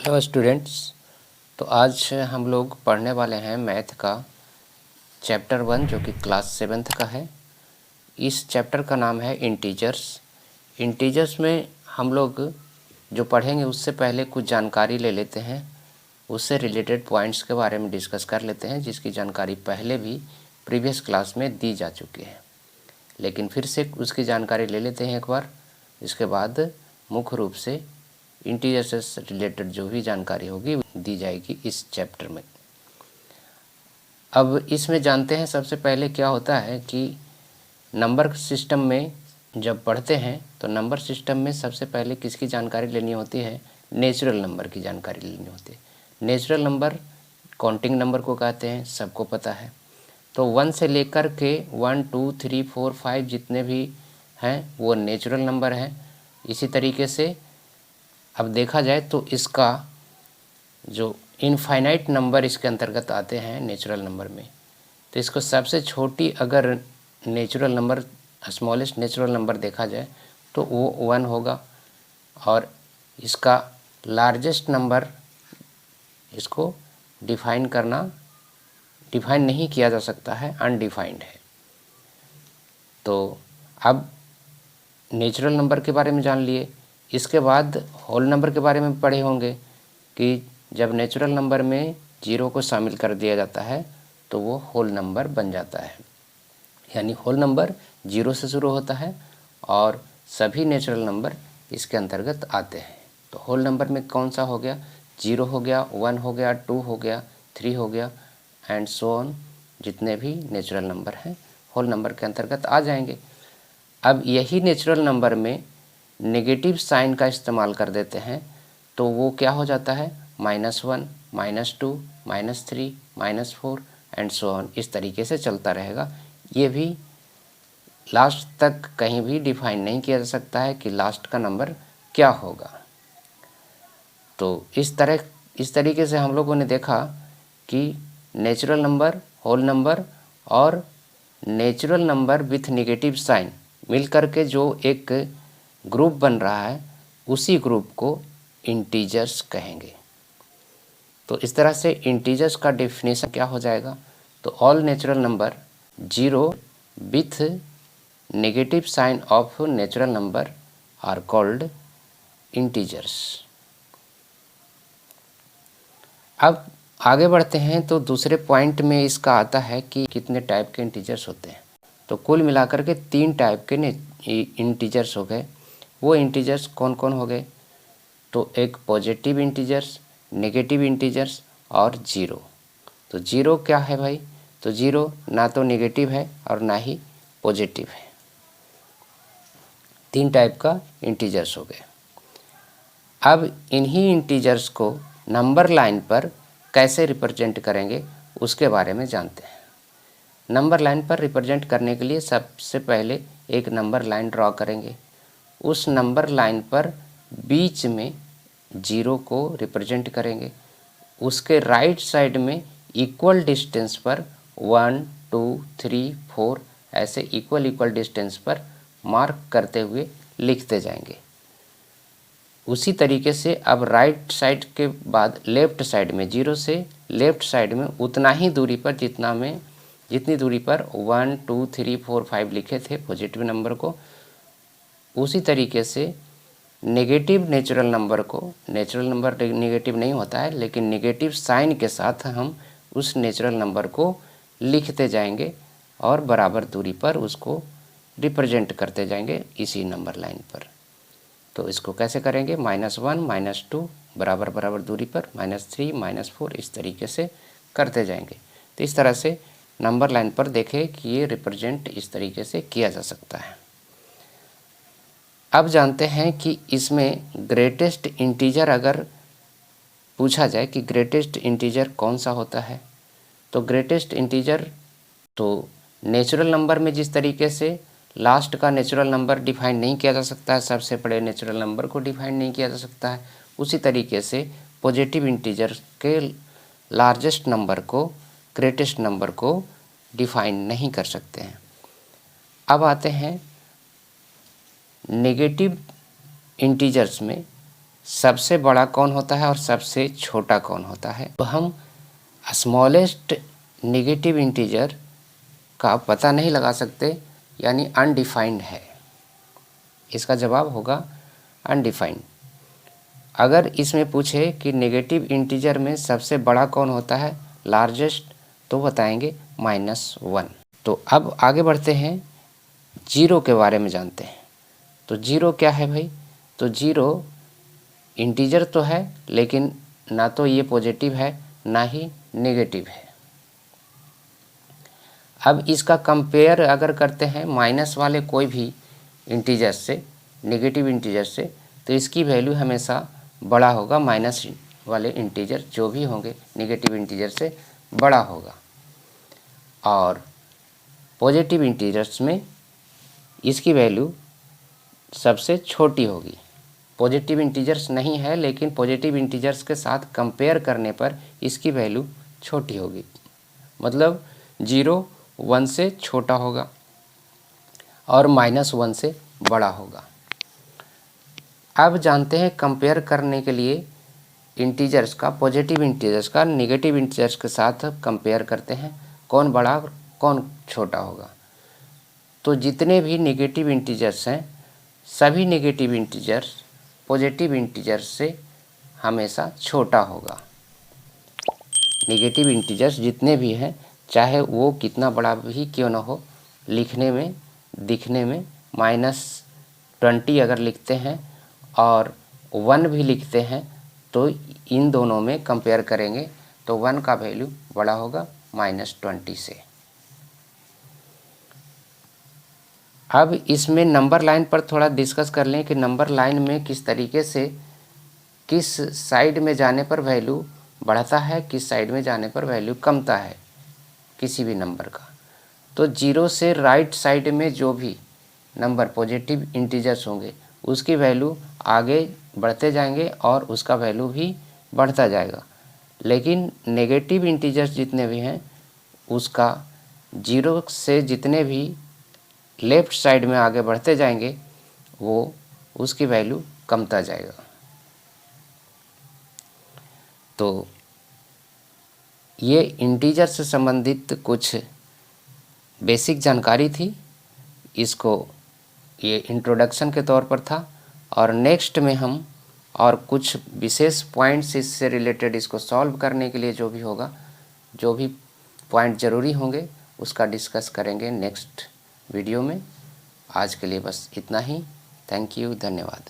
Hello students. तो आज हम लोग पढ़ने वाले हैं मैथ का चैप्टर 1 जो कि क्लास 7th का है। इस चैप्टर का नाम है इंटीजर्स। इंटीजर्स में हम लोग जो पढ़ेंगे उससे पहले कुछ जानकारी ले लेते हैं, उससे रिलेटेड पॉइंट्स के बारे में डिस्कस कर लेते हैं जिसकी जानकारी पहले भी प्रीवियस क्लास में दी जा चुकी है, लेकिन फिर से उसकी जानकारी ले लेते हैं एक बार। इसके बाद मुख्य रूप से इंटीजर से रिलेटेड जो भी जानकारी होगी दी जाएगी इस चैप्टर में। अब इसमें जानते हैं सबसे पहले क्या होता है कि नंबर सिस्टम में जब पढ़ते हैं तो नंबर सिस्टम में सबसे पहले किसकी जानकारी लेनी होती है? नेचुरल नंबर की जानकारी लेनी होती है। नेचुरल नंबर काउंटिंग नंबर को कहते हैं, सबको पता है। तो 1 से लेकर के 1 2 3 4 5 जितने भी हैं वो नेचुरल नंबर हैं। इसी तरीके से अब देखा जाए तो इसका जो इनफाइनाइट नंबर इसके अंतर्गत आते हैं नेचुरल नंबर में, तो इसको सबसे छोटी अगर natural number smallest natural number देखा जाए तो वो 1 होगा, और इसका लार्जेस्ट नंबर इसको डिफाइन नहीं किया जा सकता है, अनडिफाइंड है। तो अब नेचुरल नंबर के बारे में जान लिए। इसके बाद होल नंबर के बारे में पढ़े होंगे कि जब नेचुरल नंबर में 0 को शामिल कर दिया जाता है तो वो होल नंबर बन जाता है, यानी होल नंबर 0 से शुरू होता है और सभी नेचुरल नंबर इसके अंतर्गत आते हैं। तो होल नंबर में कौन सा हो गया? 0 हो गया, 1 हो गया, 2 हो गया, 3 हो गया एंड सो ऑन। जितने भी नेचुरल नंबर हैं होल नंबर के अंतर्गत आ जाएंगे। अब यही नेचुरल नंबर में नेगेटिव साइन का इस्तेमाल कर देते हैं तो वो क्या हो जाता है? -1, -2, -3, -4 एंड सो ऑन। इस तरीके से चलता रहेगा। ये भी लास्ट तक कहीं भी डिफाइन नहीं किया जा सकता है कि लास्ट का नंबर क्या होगा। तो इस तरीके से हम लोगों ने देखा कि नेचुरल नंबर, होल नंबर और natural number with negative sign मिलकर के जो एक ग्रुप बन रहा है उसी ग्रुप को इंटीजर्स कहेंगे। तो इस तरह से इंटीजर्स का डेफिनेशन क्या हो जाएगा? तो all natural number 0 with negative sign of natural number are called integers. अब आगे बढ़ते हैं तो दूसरे पॉइंट में इसका आता है कि कितने टाइप के इंटीजर्स होते हैं। तो कुल मिलाकर के 3 टाइप के इंटीजर्स हो गए। वो इंटीजर्स कौन कौन हो गए? तो एक पॉजिटिव इंटीजर्स, नेगेटिव इंटीजर्स और 0। तो 0 क्या है भाई? तो 0 ना तो नेगेटिव है और ना ही पॉजिटिव है। 3 टाइप का इंटीजर्स हो गए। अब इन्हीं इंटीजर्स को नंबर लाइन पर कैसे रिप्रेजेंट करेंगे उसके बारे में जानते हैं। नंबर लाइन पर रिप्रेजेंट करने के लिए सबसे पहले एक नंबर लाइन ड्रॉ करेंगे। उस नंबर लाइन पर बीच में 0 को रिप्रेजेंट करेंगे। उसके राइट साइड में इक्वल डिस्टेंस पर 1 2 3 4 ऐसे इक्वल डिस्टेंस पर मार्क करते हुए लिखते जाएंगे। उसी तरीके से अब राइट साइड के बाद लेफ्ट साइड में 0 से लेफ्ट साइड में उतना ही दूरी पर जितनी दूरी पर 1 2 3 4 5 लिखे थे पॉजिटिव नंबर को, उसी तरीके से नेगेटिव नेचुरल नंबर को, नेचुरल नंबर नेगेटिव नहीं होता है लेकिन नेगेटिव साइन के साथ हम उस नेचुरल नंबर को लिखते जाएंगे और बराबर दूरी पर उसको रिप्रेजेंट करते जाएंगे इसी नंबर लाइन पर। तो इसको कैसे करेंगे? -1 -2 बराबर बराबर दूरी पर, -3 -4 इस तरीके से करते जाएंगे। तो इस तरह से नंबर लाइन पर देखें कि ये रिप्रेजेंट इस तरीके से किया जा सकता है। अब जानते हैं कि इसमें ग्रेटेस्ट इंटीजर अगर पूछा जाए कि ग्रेटेस्ट इंटीजर कौन सा होता है, तो ग्रेटेस्ट इंटीजर तो नेचुरल नंबर में जिस तरीके से लास्ट का नेचुरल नंबर डिफाइन नहीं किया जा सकता है, सबसे बड़े नेचुरल नंबर को डिफाइन नहीं किया जा सकता है, उसी तरीके से पॉजिटिव इंटीजर के लार्जेस्ट नंबर को, ग्रेटेस्ट नंबर को डिफाइन नहीं कर सकते हैं। अब आते हैं नेगेटिव इंटीजर्स में सबसे बड़ा कौन होता है और सबसे छोटा कौन होता है। तो हम स्मॉलेस्ट नेगेटिव इंटीजर का पता नहीं लगा सकते, यानी अनडिफाइंड है। इसका जवाब होगा अनडिफाइंड। अगर इसमें पूछे कि नेगेटिव इंटीजर में सबसे बड़ा कौन होता है, लार्जेस्ट, तो बताएंगे -1। तो अब आगे बढ़ते हैं, जीरो के बारे में जानते हैं। तो जीरो क्या है भाई? तो जीरो इंटीजर तो है, लेकिन ना तो ये पॉजिटिव है ना ही नेगेटिव है। अब इसका कंपेयर अगर करते हैं माइनस वाले कोई भी इंटीजर से, नेगेटिव इंटीजर से, तो इसकी वैल्यू हमेशा बड़ा होगा। माइनस वाले इंटीजर जो भी होंगे नेगेटिव इंटीजर से बड़ा होगा। और पॉजिटिव इंटीजर्स में इसकी वैल्यू सबसे छोटी होगी। पॉजिटिव इंटीजर्स नहीं है, लेकिन पॉजिटिव इंटीजर्स के साथ कंपेयर करने पर इसकी वैल्यू छोटी होगी। मतलब 0 1 से छोटा होगा और -1 से बड़ा होगा। अब जानते हैं कंपेयर करने के लिए इंटीजर्स का, पॉजिटिव इंटीजर्स का नेगेटिव इंटीजर्स के साथ कंपेयर करते हैं, कौन बड़ा कौन छोटा होगा। तो जितने भी नेगेटिव इंटीजर्स हैं, सभी नेगेटिव इंटीजर्स पॉजिटिव इंटीजर्स से हमेशा छोटा होगा। नेगेटिव इंटीजर्स जितने भी हैं, चाहे वो कितना बड़ा भी क्यों ना हो, लिखने में दिखने में -20 अगर लिखते हैं और 1 भी लिखते हैं, तो इन दोनों में कंपेयर करेंगे तो 1 का वैल्यू बड़ा होगा -20 से। अब इसमें नंबर लाइन पर थोड़ा डिस्कस कर लें कि नंबर लाइन में किस तरीके से, किस साइड में जाने पर वैल्यू बढ़ता है, किस साइड में जाने पर वैल्यू कमता है किसी भी नंबर का। तो 0 से राइट साइड में जो भी नंबर पॉजिटिव इंटीजर्स होंगे, उसकी वैल्यू आगे बढ़ते जाएंगे और उसका वैल्यू भी बढ़ता जाएगा। लेकिन नेगेटिव इंटीजर्स जितने भी हैं, उसका 0 से जितने भी लेफ़्ट साइड में आगे बढ़ते जाएंगे, वो उसकी वैल्यू कमता जाएगा। तो ये इंटीजर से संबंधित कुछ बेसिक जानकारी थी। इसको ये इंट्रोडक्शन के तौर पर था, और नेक्स्ट में हम और कुछ विशेष पॉइंट्स इससे रिलेटेड इसको सॉल्व करने के लिए जो भी होगा, जो भी पॉइंट ज़रूरी होंगे, उसका डिस्कस करेंगे नेक्स्ट वीडियो में। आज के लिए बस इतना ही। थैंक यू, धन्यवाद।